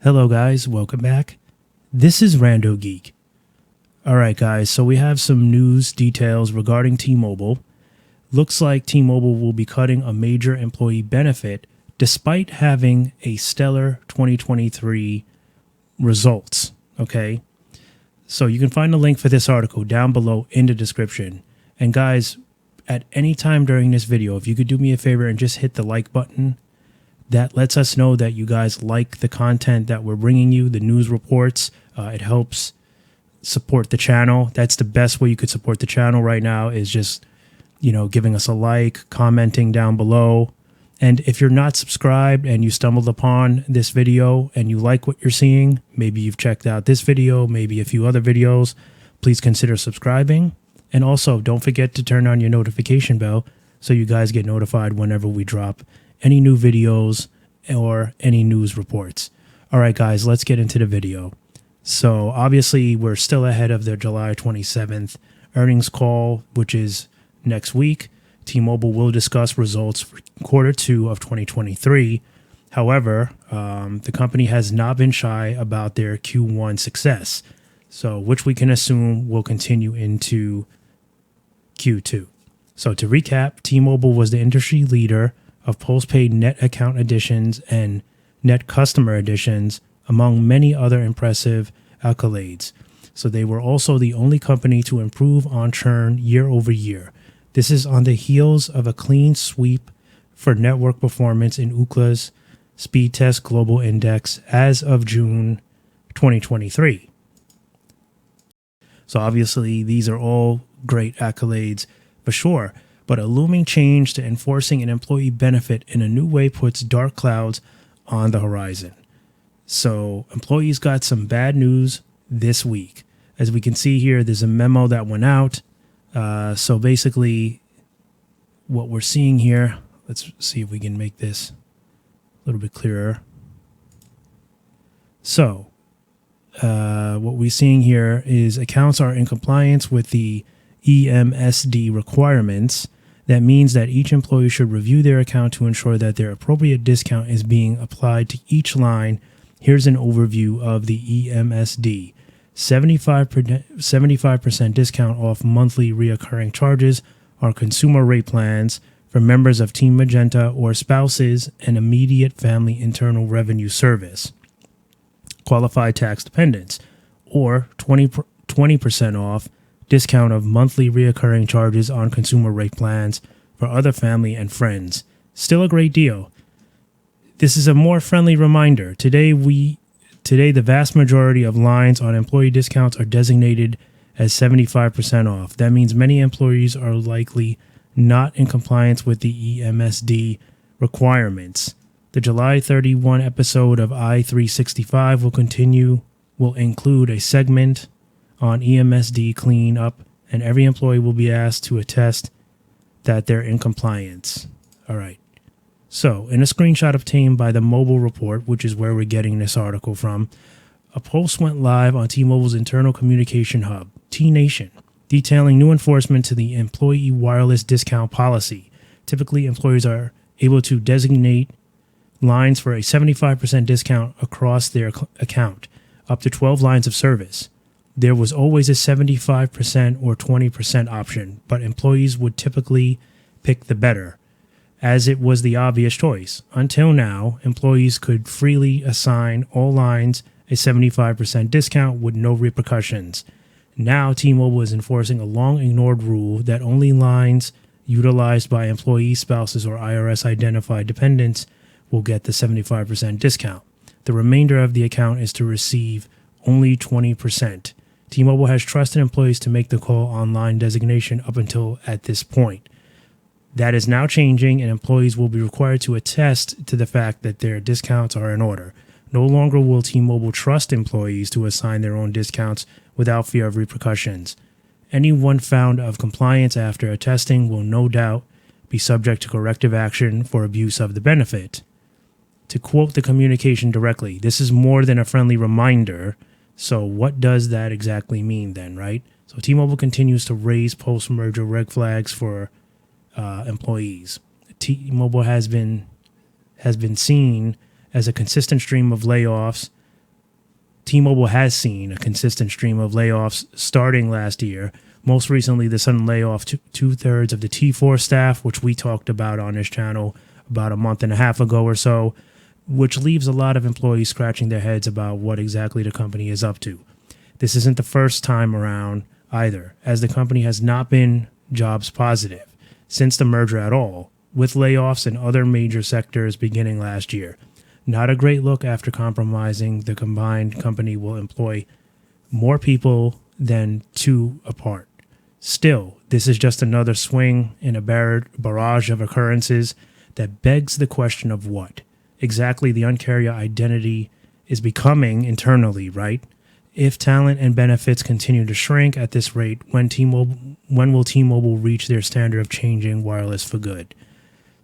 Hello guys, welcome back. This is RandoGEEK. Alright guys, so we have some news details regarding T-Mobile. Looks like T-Mobile will be cutting a major employee benefit despite having a stellar 2023 results. Okay, so you can find the link for this article down below in the description. And guys, at any time during this video, if you could do me a favor and just hit the like button, that lets us know that you guys like the content that we're bringing you, the news reports. It helps support the channel. That's the best way you could support the channel right now, is just, giving us a like, commenting down below. And if you're not subscribed and you stumbled upon this video and you like what you're seeing, maybe you've checked out this video, maybe a few other videos, please consider subscribing. And also, don't forget to turn on your notification bell so you guys get notified whenever we drop any new videos or any news reports. All right, guys, let's get into the video. So obviously, we're still ahead of their July 27th earnings call, which is next week. T-Mobile will discuss results for Q2 of 2023. However, the company has not been shy about their Q1 success, so which we can assume will continue into Q2. So to recap, T-Mobile was the industry leader of postpaid net account additions and net customer additions, among many other impressive accolades. So they were also the only company to improve on churn year over year. This is on the heels of a clean sweep for network performance in Ookla's Speed Test Global Index as of June 2023. So obviously, these are all great accolades for sure, but a looming change to enforcing an employee benefit in a new way puts dark clouds on the horizon. So employees got some bad news this week. As we can see here, there's a memo that went out. So basically, what we're seeing here, let's see if we can make this a little bit clearer. So what we're seeing here is accounts are in compliance with the EMSD requirements. That means that each employee should review their account to ensure that their appropriate discount is being applied to each line. Here's an overview of the EMSD. 75% discount off monthly reoccurring charges on consumer rate plans for members of Team Magenta or spouses and immediate family internal revenue service. Qualified tax dependents, or 20% off discount of monthly reoccurring charges on consumer rate plans for other family and friends. Still a great deal. This is a more friendly reminder. Today, the vast majority of lines on employee discounts are designated as 75% off. That means many employees are likely not in compliance with the EMSD requirements. The July 31 episode of I-365 will include a segment on EMSD cleanup, and every employee will be asked to attest that they're in compliance. All right. So, in a screenshot obtained by the Mobile Report, which is where we're getting this article from, a post went live on T-Mobile's internal communication hub, T-Nation, detailing new enforcement to the employee wireless discount policy. Typically, employees are able to designate lines for a 75% discount across their account, up to 12 lines of service. There was always a 75% or 20% option, but employees would typically pick the better, as it was the obvious choice. Until now, employees could freely assign all lines a 75% discount with no repercussions. Now, T-Mobile is enforcing a long-ignored rule that only lines utilized by employees, spouses, or IRS-identified dependents will get the 75% discount. The remainder of the account is to receive only 20%. T-Mobile has trusted employees to make the call on line designation up until at this point. That is now changing, and employees will be required to attest to the fact that their discounts are in order. No longer will T-Mobile trust employees to assign their own discounts without fear of repercussions. Anyone found of compliance after attesting will no doubt be subject to corrective action for abuse of the benefit. To quote the communication directly, this is more than a friendly reminder. So what does that exactly mean then, right? So T-Mobile continues to raise post-merger red flags for employees. T-Mobile has been seen as a consistent stream of layoffs T-Mobile has seen a consistent stream of layoffs starting last year. Most recently, the sudden layoff two-thirds of the T4 staff, which we talked about on this channel about a month and a half ago or so, which leaves a lot of employees scratching their heads about what exactly the company is up to. This isn't the first time around either, as the company has not been jobs positive since the merger at all, with layoffs in other major sectors beginning last year. Not a great look after compromising. The combined company will employ more people than two apart. Still, this is just another swing in a barrage of occurrences that begs the question of what exactly the Un-carrier identity is becoming internally, right? If talent and benefits continue to shrink at this rate, when will T-Mobile reach their standard of changing wireless for good?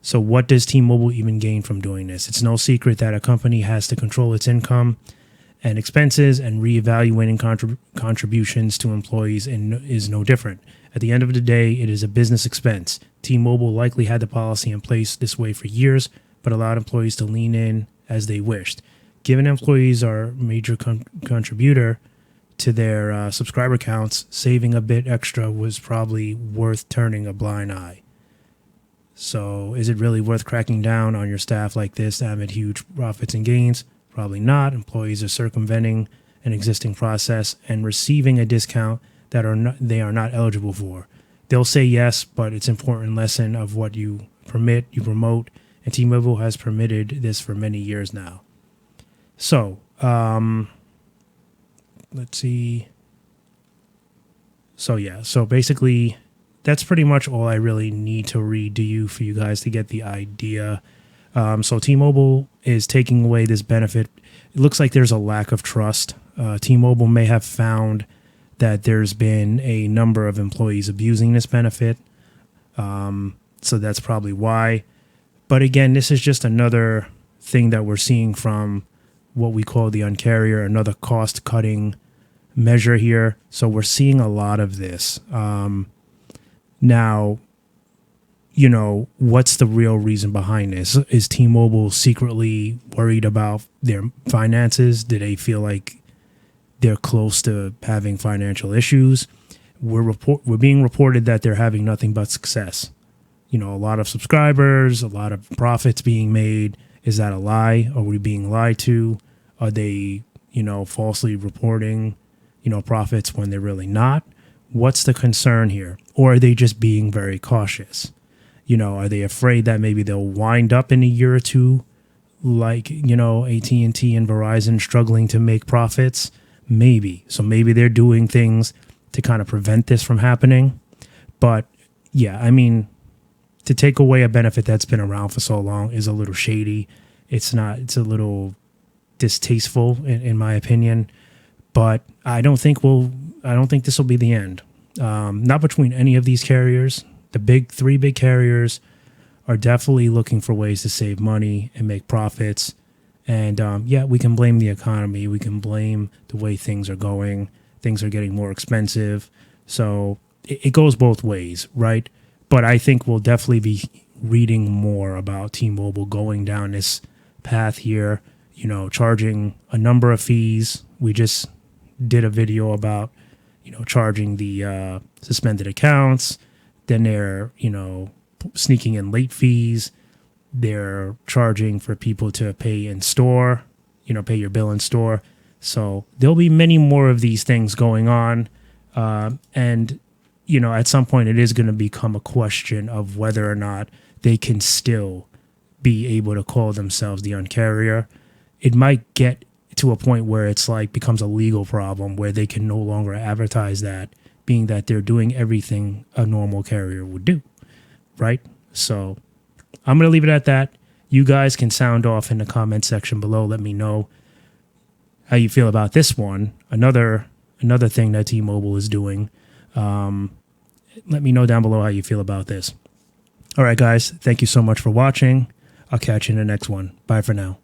So what does T-Mobile even gain from doing this? It's no secret that a company has to control its income and expenses, and reevaluating contributions to employees is no different. At the end of the day, it is a business expense. T-Mobile likely had the policy in place this way for years, but allowed employees to lean in as they wished. Given employees are a major contributor to their subscriber counts, saving a bit extra was probably worth turning a blind eye. So is it really worth cracking down on your staff like this amid huge profits and gains? Probably not. Employees are circumventing an existing process and receiving a discount that they are not eligible for. They'll say yes, but it's an important lesson of what you permit, you promote, and T-Mobile has permitted this for many years now. So, let's see. So basically, that's pretty much all I really need to read to you for you guys to get the idea. So T-Mobile is taking away this benefit. It looks like there's a lack of trust. T-Mobile may have found that there's been a number of employees abusing this benefit. So that's probably why. But again, this is just another thing that we're seeing from what we call the Un-carrier, another cost-cutting measure here. So we're seeing a lot of this. Now, you know, what's the real reason behind this? Is T-Mobile secretly worried about their finances? Do they feel like they're close to having financial issues? We're being reported that they're having nothing but success. You know, a lot of subscribers, a lot of profits being made. Is that a lie? Are we being lied to? Are they, you know, falsely reporting, you know, profits when they're really not? What's the concern here? Or are they just being very cautious? You know, are they afraid that maybe they'll wind up in a year or two like, you know, AT&T and Verizon struggling to make profits? Maybe. So maybe they're doing things to kind of prevent this from happening. But yeah, I mean, to take away a benefit that's been around for so long is a little shady. It's a little distasteful in my opinion. But I don't think this will be the end. Not between any of these carriers. The three big carriers are definitely looking for ways to save money and make profits. And yeah, we can blame the economy. We can blame the way things are going. Things are getting more expensive. So it goes both ways, right? But I think we'll definitely be reading more about T-Mobile going down this path here, you know, charging a number of fees. We just did a video about, you know, charging the suspended accounts. Then they're, you know, sneaking in late fees. They're charging for people to pay in store, you know, pay your bill in store. So there'll be many more of these things going on. And, you know, at some point it is going to become a question of whether or not they can still be able to call themselves the Un-carrier. It might get to a point where it's like becomes a legal problem where they can no longer advertise that, being that they're doing everything a normal carrier would do, right? So I'm going to leave it at that. You guys can sound off in the comment section below. Let me know how you feel about this one. Another thing that T-Mobile is doing. Let me know down below how you feel about this. All right, guys. Thank you so much for watching. I'll catch you in the next one. Bye for now.